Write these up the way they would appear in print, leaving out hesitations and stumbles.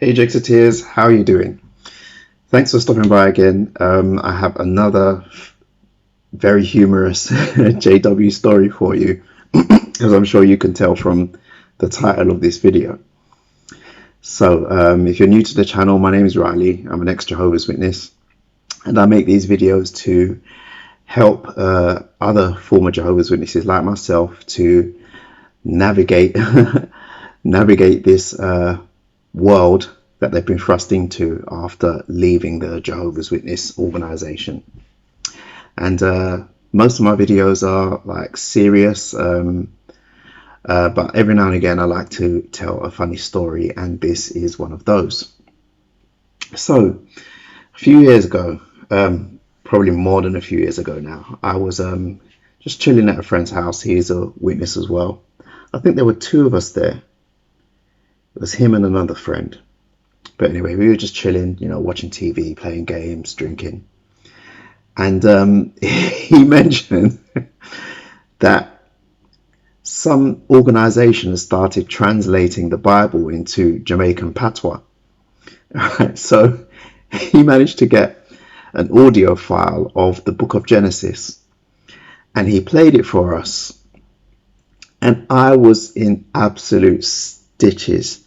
Hey Jexiteers, how are you doing? Thanks for stopping by again. I have another very humorous JW story for you, as I'm sure you can tell from the title of this video. So, if you're new to the channel, my name is Riley. I'm an ex-Jehovah's Witness, and I make these videos to help other former Jehovah's Witnesses like myself to navigate navigate this world that they've been thrust into after leaving the Jehovah's Witness organization. And most of my videos are like serious, but every now and again I like to tell a funny story, and this is one of those. So a few years ago, probably more than a few years ago now, I was just chilling at a friend's house. He's a witness as well. I think there were two of us there. It was him and another friend. But anyway, we were just chilling, watching TV, playing games, drinking. And he mentioned that some organization has started translating the Bible into Jamaican Patois. Right, so he managed to get an audio file of the book of Genesis, and he played it for us. And I was in absolute stitches.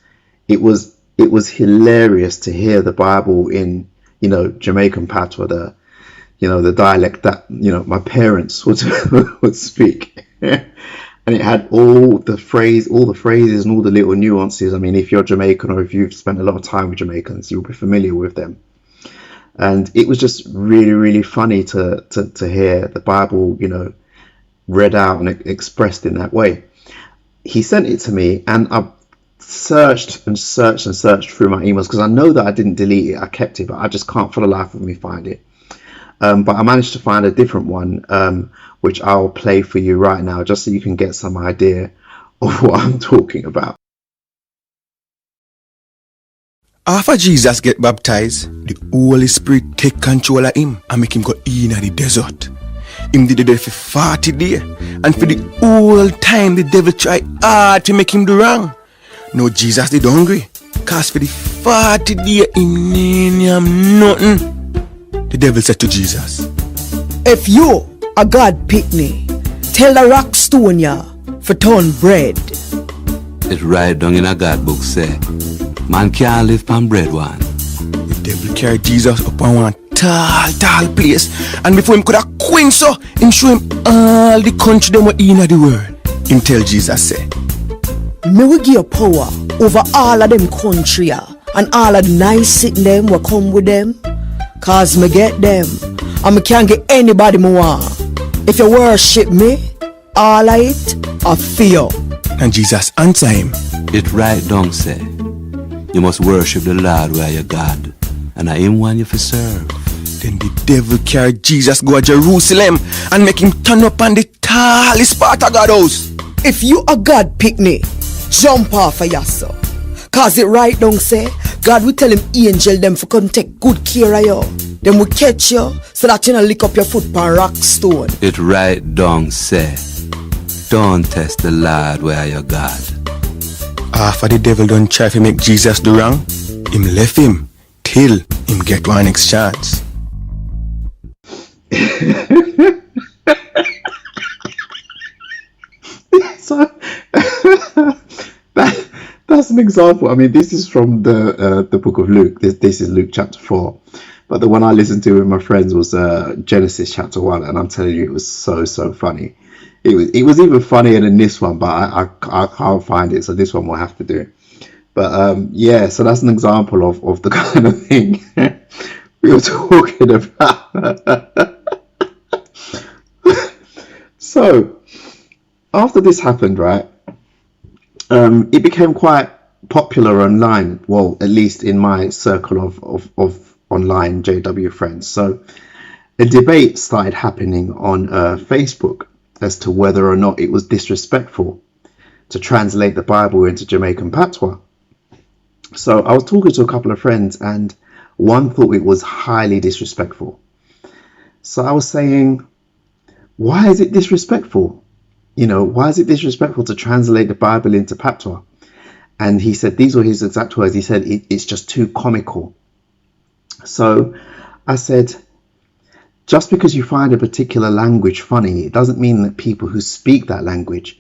It was hilarious to hear the Bible in, Jamaican Patois, the dialect that, my parents would speak. And it had all the phrases and all the little nuances. I mean, if you're Jamaican or if you've spent a lot of time with Jamaicans, you'll be familiar with them. And it was just really, really funny to hear the Bible, read out and expressed in that way. He sent it to me, and I searched and searched and searched through my emails, because I know that I didn't delete it. I kept it, but I just can't for the life of me find it. But I managed to find a different one, which I'll play for you right now, just so you can get some idea of what I'm talking about. After Jesus get baptized, the Holy Spirit take control of him and make him go in the desert. Him did it there for 40 days, and for the whole time the devil try hard to make him do wrong. No, Jesus did hungry, cause for the 40 days him name nothing. The devil said to Jesus, "If you a God pitney, tell the rock stone ya for turn bread." It right down in a God book say, man can't live from bread one. The devil carried Jesus up on one tall place, and before him could have queen so, him show him all the country them were in the world. Him tell Jesus say, "Me will give you power over all of them country ya, and all of the nice sitting them will come with them, cause me get them, and me can't get anybody me want. If you worship me, all of it I fear." And Jesus answer him, It right down say, you must worship the Lord where your God, and I him one you for serve. Then the devil carried Jesus go to Jerusalem and make him turn up on the tallest part of God's house. If you a God pitney, jump off of yourself, cause it right down say, God will tell him angel them for come take good care of you. Them will catch you so that you don't lick up your foot on rock stone. It right down say, don't test the Lord where your God. After the devil don't try to make Jesus do wrong, him left him till him get one next chance. So that's an example. I mean, this is from the book of Luke. This is Luke chapter 4, but the one I listened to with my friends was Genesis chapter 1, and I'm telling you, it was so funny. It was even funnier than this one, but I can't find it, so this one will have to do. But yeah, so that's an example of the kind of thing we were talking about. So after this happened, right, it became quite popular online. Well, at least in my circle of online JW friends. So a debate started happening on Facebook as to whether or not it was disrespectful to translate the Bible into Jamaican Patois. So I was talking to a couple of friends, and one thought it was highly disrespectful. So I was saying, why is it disrespectful? Why is it disrespectful to translate the Bible into Patois? And he said, these were his exact words. He said, it's just too comical. So I said, just because you find a particular language funny, it doesn't mean that people who speak that language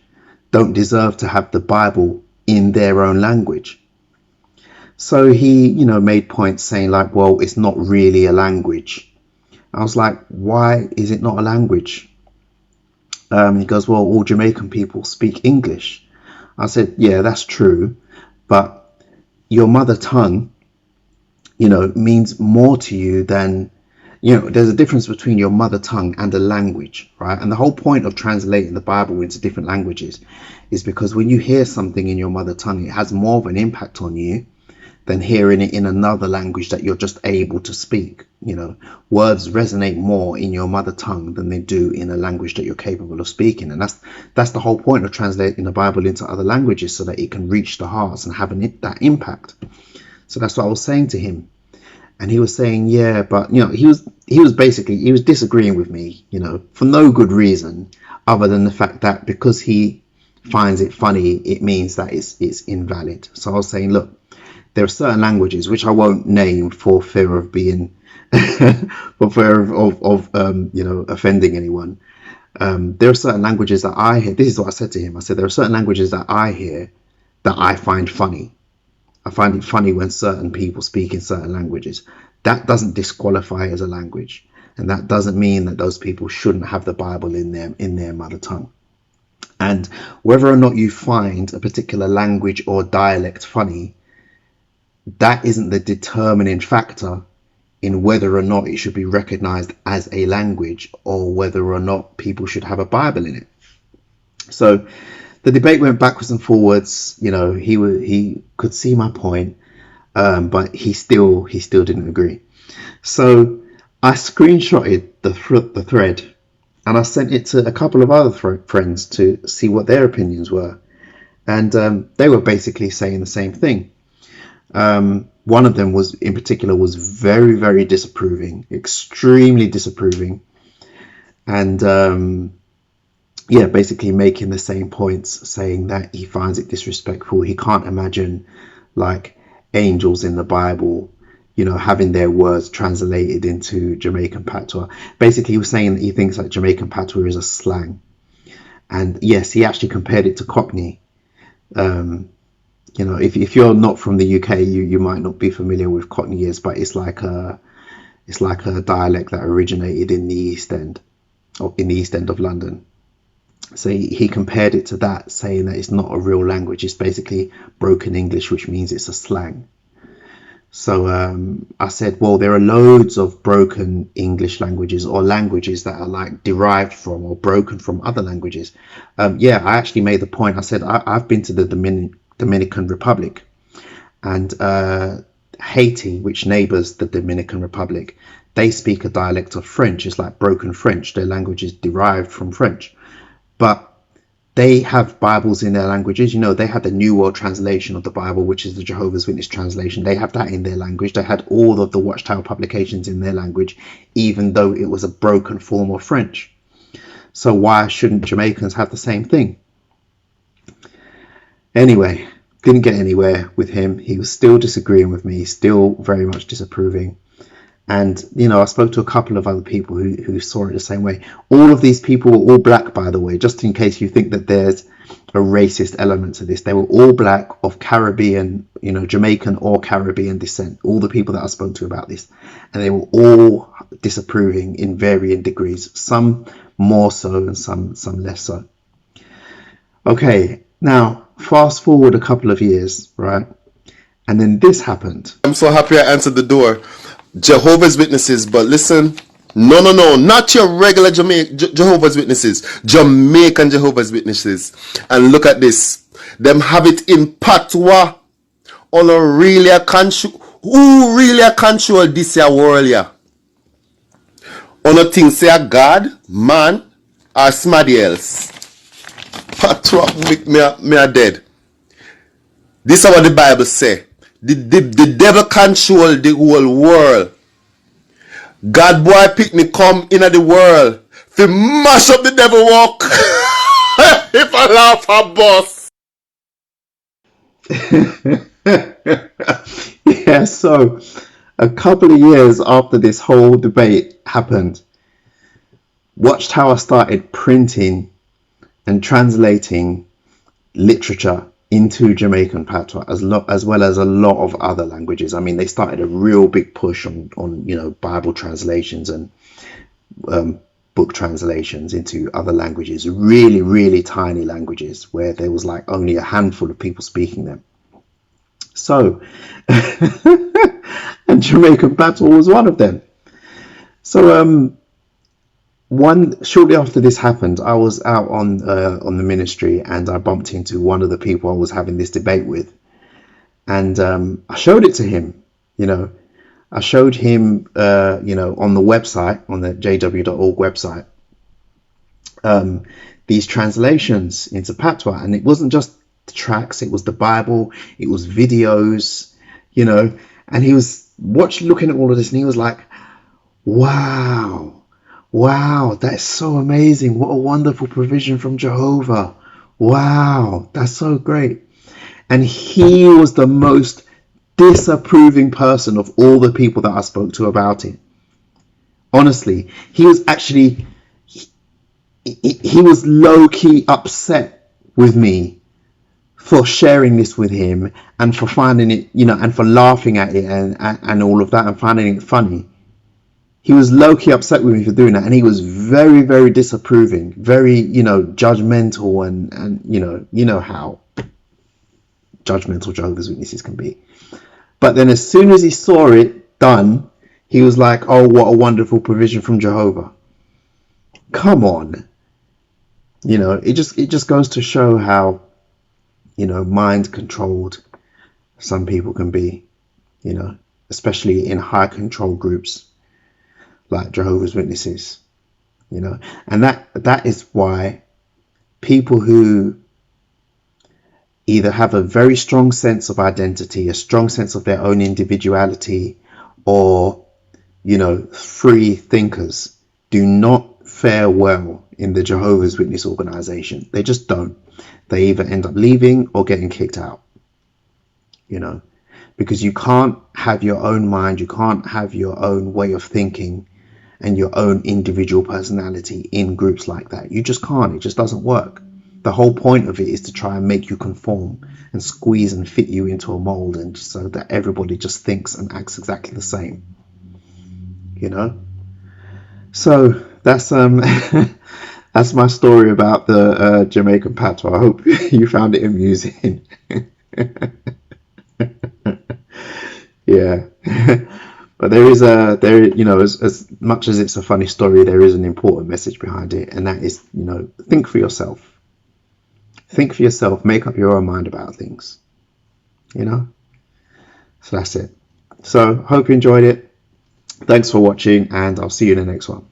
don't deserve to have the Bible in their own language. So he, made points saying like, well, it's not really a language. I was like, why is it not a language? He goes, well, all Jamaican people speak English. I said, yeah, that's true. But your mother tongue, means more to you than, there's a difference between your mother tongue and a language, right? And the whole point of translating the Bible into different languages is because when you hear something in your mother tongue, it has more of an impact on you than hearing it in another language that you're just able to speak. Words resonate more in your mother tongue than they do in a language that you're capable of speaking. And that's the whole point of translating the Bible into other languages, so that it can reach the hearts and have that impact. So that's what I was saying to him. And he was saying, yeah, but he was disagreeing with me, for no good reason other than the fact that because he finds it funny, it means that it's invalid. So I was saying, look, there are certain languages which I won't name for fear of being for fear of offending anyone. There are certain languages that I hear. This is what I said to him. I said, there are certain languages that I hear that I find funny. I find it funny when certain people speak in certain languages. That doesn't disqualify as a language. And that doesn't mean that those people shouldn't have the Bible in their mother tongue. And whether or not you find a particular language or dialect funny, that isn't the determining factor in whether or not it should be recognized as a language or whether or not people should have a Bible in it. So the debate went backwards and forwards. He could see my point, but he still didn't agree. So I screenshotted the thread and I sent it to a couple of other friends to see what their opinions were, and they were basically saying the same thing. One of them was very, very disapproving, extremely disapproving, and basically making the same points, saying that he finds it disrespectful. He can't imagine like angels in the Bible, having their words translated into Jamaican Patois. Basically, he was saying that he thinks that Jamaican Patois is a slang. And yes, he actually compared it to Cockney. If you're not from the UK, you might not be familiar with Cockney is, but it's like a dialect that originated in the East End, or in the East End of London. So he compared it to that, saying that it's not a real language. It's basically broken English, which means it's a slang. So I said, well, there are loads of broken English languages, or languages that are like derived from or broken from other languages. I actually made the point. I said, I've been to the Dominican Republic, and Haiti, which neighbors the Dominican Republic, they speak a dialect of French. It's like broken French. Their language is derived from French, but they have Bibles in their languages. They had the New World Translation of the Bible, which is the Jehovah's Witness translation. They have that in their language. They had all of the Watchtower publications in their language, even though it was a broken form of French. So why shouldn't Jamaicans have the same thing? Anyway, didn't get anywhere with him. He was still disagreeing with me, still very much disapproving. And, I spoke to a couple of other people who saw it the same way. All of these people were all black, by the way, just in case you think that there's a racist element to this. They were all black, of Caribbean, Jamaican or Caribbean descent, all the people that I spoke to about this. And they were all disapproving in varying degrees, some more so and some less so. Okay, now fast forward a couple of years, right? And then this happened. I'm so happy I answered the door. Jehovah's Witnesses, but listen, no, not your regular Jehovah's Witnesses, Jamaican Jehovah's Witnesses. And look at this, them have it in Patois. On a really who really control this here world here? On a thing say a God, man, or somebody else. Patois make me a dead. This is what the Bible say. The devil control the whole world. God boy pick me come into the world to mash up the devil walk. If I laugh a boss. Yeah, so a couple of years after this whole debate happened, watched how I started printing and translating literature into Jamaican Patois as well as a lot of other languages. I mean, they started a real big push on Bible translations and book translations into other languages, really, really tiny languages where there was like only a handful of people speaking them. So, and Jamaican Patois was one of them. So, shortly after this happened, I was out on the ministry, and I bumped into one of the people I was having this debate with, and I showed it to him. I showed him, on the website, on the jw.org website, these translations into Patois, and it wasn't just the tracks; it was the Bible, it was videos, and he was looking at all of this, and he was like, "Wow. Wow, that's so amazing. What a wonderful provision from Jehovah. Wow, that's so great." And he was the most disapproving person of all the people that I spoke to about it. Honestly, he was actually, he was low-key upset with me for sharing this with him and for finding it, and for laughing at it and all of that and finding it funny. He was low-key upset with me for doing that, and he was very, very disapproving, very, judgmental, and you know how judgmental Jehovah's Witnesses can be. But then as soon as he saw it done, he was like, "Oh, what a wonderful provision from Jehovah." Come on. It just goes to show how, mind controlled some people can be, especially in high control groups like Jehovah's Witnesses, and that is why people who either have a very strong sense of identity, a strong sense of their own individuality, or free thinkers do not fare well in the Jehovah's Witness organization. They just don't. They either end up leaving or getting kicked out, because you can't have your own mind, you can't have your own way of thinking and your own individual personality in groups like that. You just can't. It just doesn't work. The whole point of it is to try and make you conform and squeeze and fit you into a mold, and so that everybody just thinks and acts exactly the same. So that's that's my story about the Jamaican Patois. I hope you found it amusing. Yeah. But there is as much as it's a funny story, there is an important message behind it, and that is, think for yourself. Think for yourself, make up your own mind about things, So that's it. So hope you enjoyed it. Thanks for watching, and I'll see you in the next one.